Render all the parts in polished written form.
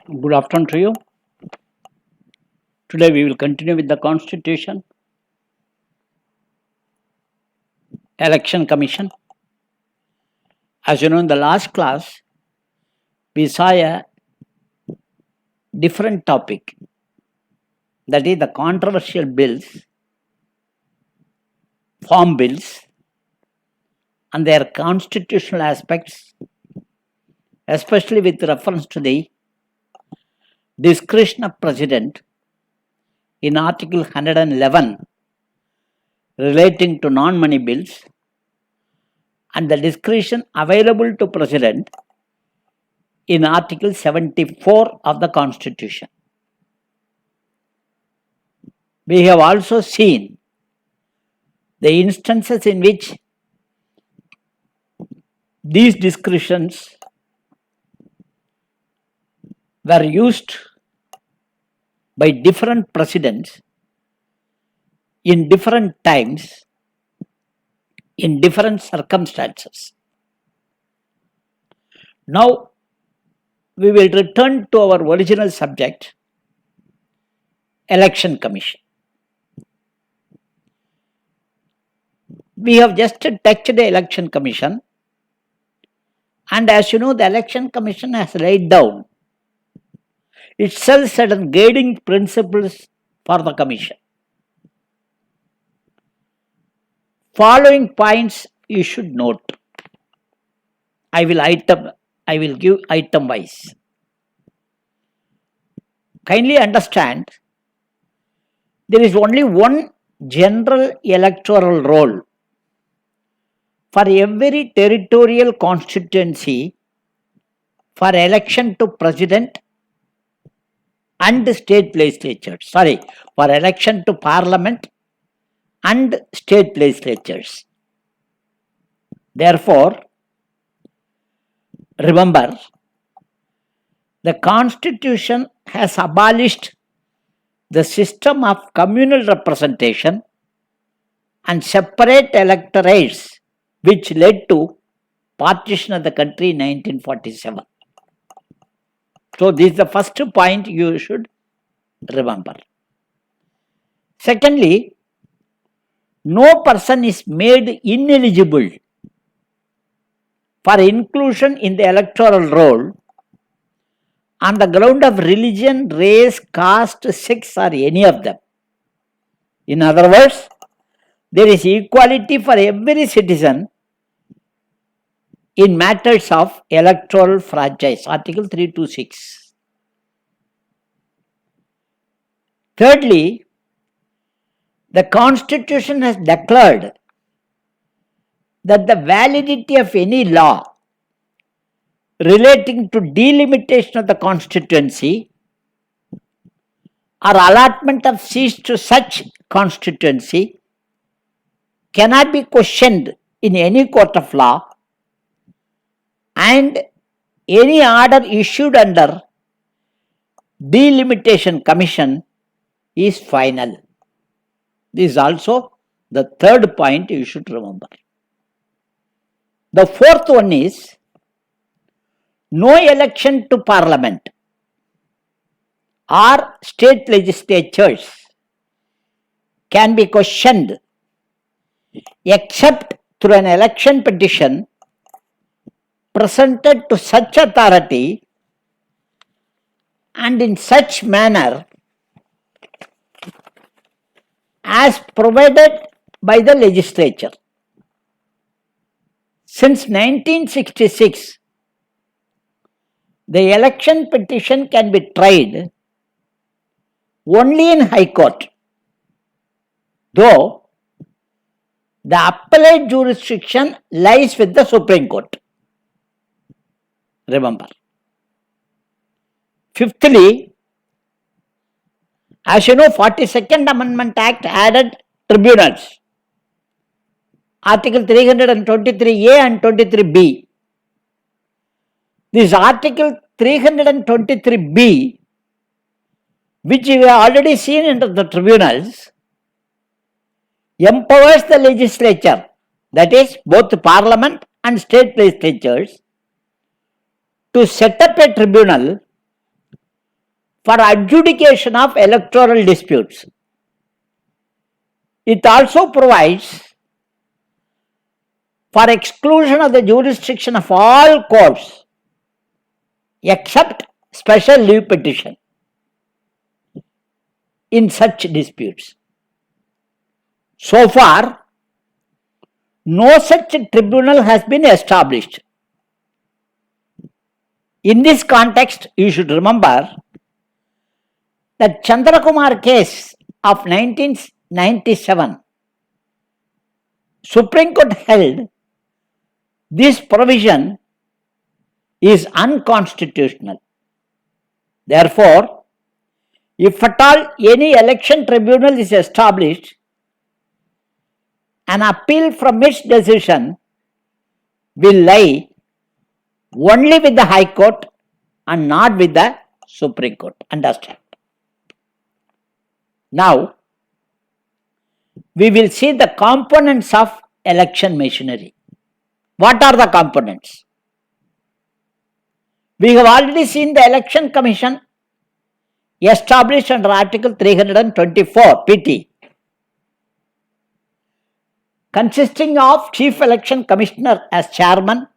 Good afternoon to you. Today we will continue with the Constitution, Election Commission. As you know, in the last class, we saw a different topic, that is the controversial bills, farm bills, and their constitutional aspects, especially with reference to the discretion of President in Article 111 relating to non-money bills, and the discretion available to President in Article 74 of the Constitution. We have also seen the instances in which these discretions were used by different presidents in different times, in different circumstances. Now, we will return to our original subject, Election Commission. We have just touched the Election Commission, and as you know, the Election Commission has laid down itself certain guiding principles for the Commission. Following points you should note. I will give item wise. Kindly understand, there is only one general electoral roll for every territorial constituency for election to President and state legislatures. For election to Parliament and state legislatures. Therefore, remember, the Constitution has abolished the system of communal representation and separate electorates, which led to partition of the country in 1947. So, this is the first point you should remember. Secondly, no person is made ineligible for inclusion in the electoral roll on the ground of religion, race, caste, sex, or any of them. In other words, there is equality for every citizen in matters of electoral franchise, Article 326. Thirdly, the Constitution has declared that the validity of any law relating to delimitation of the constituency or allotment of seats to such constituency cannot be questioned in any court of law, and any order issued under delimitation commission is final. This is also the third point you should remember. The fourth one is, no election to Parliament or state legislatures can be questioned except through an election petition presented to such authority and in such manner as provided by the legislature. Since 1966, the election petition can be tried only in High Court, though the appellate jurisdiction lies with the Supreme Court. Remember. Fifthly, as you know, 42nd Amendment Act added tribunals, Article 323A and 23B. This Article 323B, which we have already seen under the tribunals, empowers the legislature, that is both Parliament and state legislatures, to set up a tribunal for adjudication of electoral disputes. It also provides for exclusion of the jurisdiction of all courts except special leave petition in such disputes. So far, no such tribunal has been established. In this context, you should remember that Chandrakumar case of 1997, Supreme Court held this provision is unconstitutional. Therefore, if at all any election tribunal is established, an appeal from its decision will lie only with the High Court and not with the Supreme Court. Understand? Now, we will see the components of election machinery. What are the components? We have already seen the Election Commission established under Article 324 PT, consisting of Chief Election Commissioner as chairman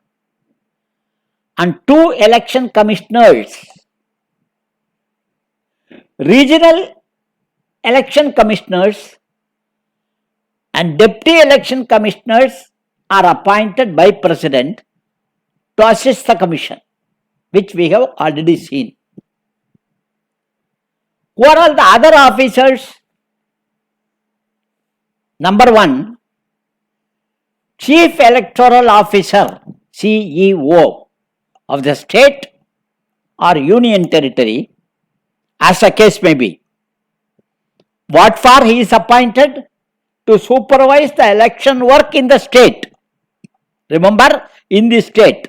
and 2 election commissioners. Regional election commissioners and deputy election commissioners are appointed by President to assist the commission, which we have already seen. Who are all the other officers? Number 1, Chief Electoral Officer, CEO of the state or union territory, as the case may be. What for he is appointed? To supervise the election work in the state. Remember, in the state,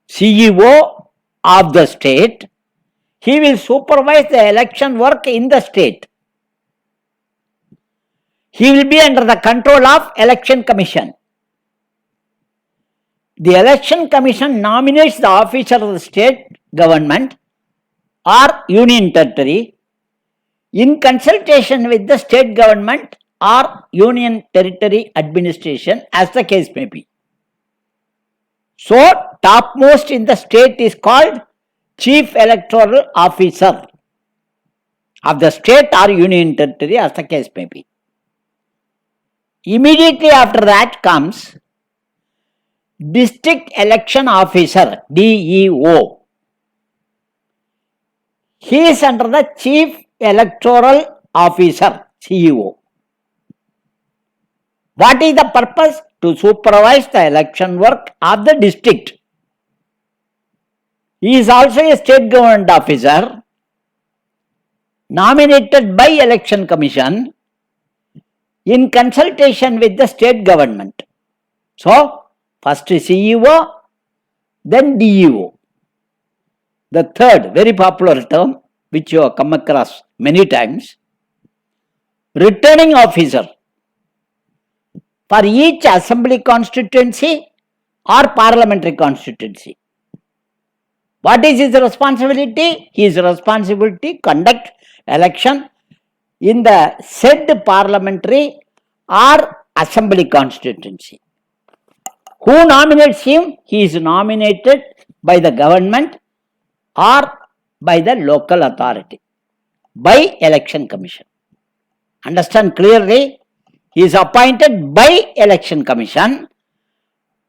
CEO of the state, he will supervise the election work in the state. He will be under the control of Election Commission. The Election Commission nominates the officer of the state government or union territory in consultation with the state government or union territory administration, as the case may be. So, topmost in the state is called Chief Electoral Officer of the state or union territory, as the case may be. Immediately after that comes District Election Officer, DEO. He is under the Chief Electoral Officer, CEO. What is the purpose? To supervise the election work of the district. He is also a state government officer nominated by Election Commission in consultation with the state government. So, first CEO, then DEO. The third, very popular term, which you have come across many times, returning officer for each assembly constituency or parliamentary constituency. What is his responsibility? His responsibility to conduct election in the said parliamentary or assembly constituency. Who nominates him? He is nominated by the government or by the local authority, by Election Commission. Understand clearly? He is appointed by Election Commission,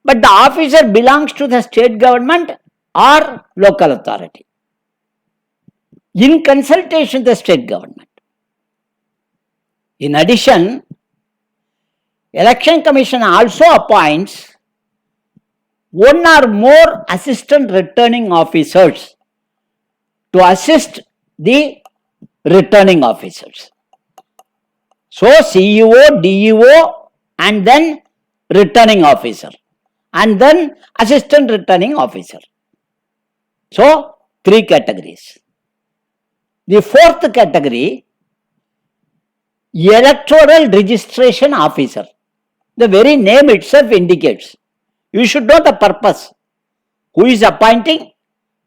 but the officer belongs to the state government or local authority in consultation with the state government. In addition, Election Commission also appoints one or more assistant returning officers to assist the returning officers. So, CEO, DEO and then returning officer and then assistant returning officer. So, 3 categories. The 4th category, electoral registration officer. The very name itself indicates. You should know the purpose. Who is appointing?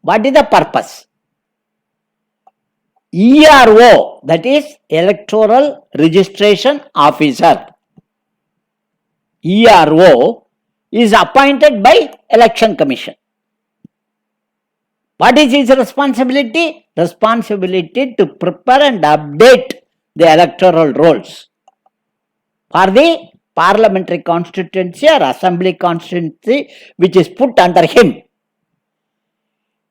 What is the purpose? ERO, that is Electoral Registration Officer. ERO is appointed by Election Commission. What is his responsibility? Responsibility to prepare and update the electoral rolls for the parliamentary constituency or assembly constituency which is put under him.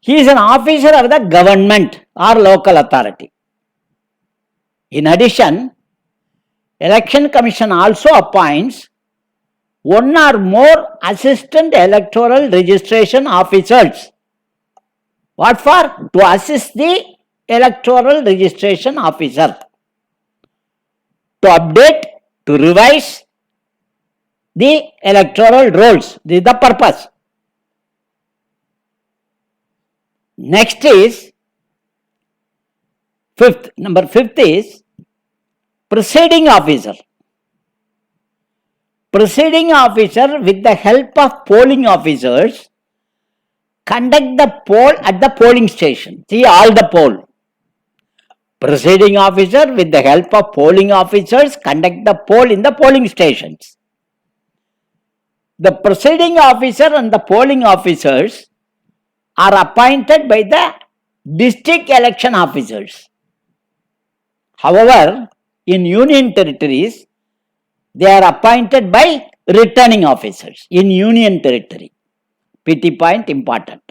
He is an officer of the government or local authority. In addition, Election Commission also appoints one or more assistant electoral registration officers. What for? To assist the electoral registration officer, to update, to revise the electoral rolls. This is the purpose. Next is number fifth is presiding officer. Presiding officer, with the help of polling officers, conduct the poll at the polling station. See, all the poll. Presiding officer, with the help of polling officers, conduct the poll in the polling stations. The presiding officer and the polling officers are appointed by the district election officers. However, in union territories, they are appointed by returning officers in union territory. PT point important.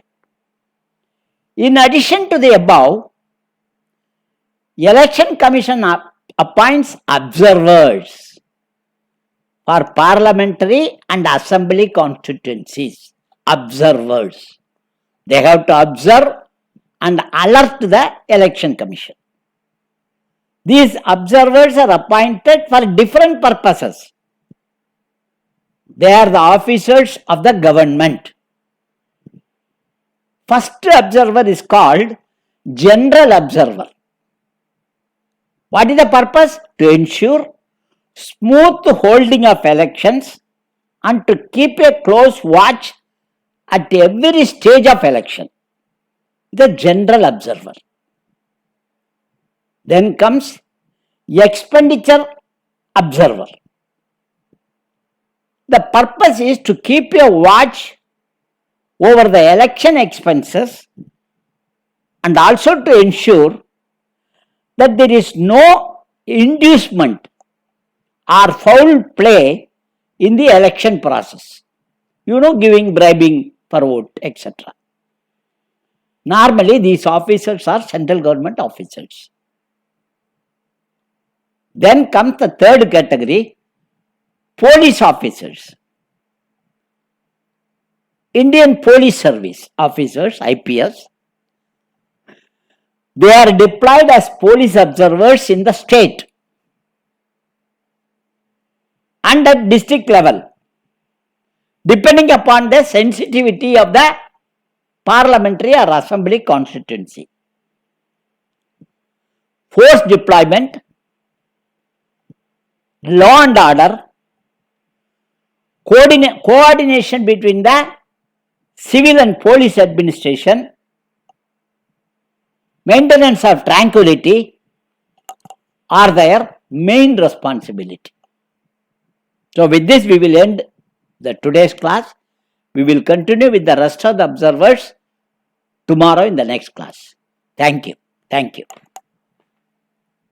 In addition to the above, Election Commission appoints observers for parliamentary and assembly constituencies. Observers. They have to observe and alert the Election Commission. These observers are appointed for different purposes. They are the officers of the government. First observer is called general observer. What is the purpose? To ensure smooth holding of elections and to keep a close watch at every stage of election. The general observer. Then comes expenditure observer. The purpose is to keep a watch over the election expenses and also to ensure that there is no inducement or foul play in the election process. Giving, bribing for vote, etc. Normally, these officers are central government officers. Then comes the third category, police officers. Indian Police Service officers, IPS. They are deployed as police observers in the state and at district level, depending upon the sensitivity of the parliamentary or assembly constituency. Force deployment, law and order, coordination between the civil and police administration, maintenance of tranquility are their main responsibility. So with this we will end today's class. We will continue with the rest of the observers tomorrow in the next class. Thank you. Thank you.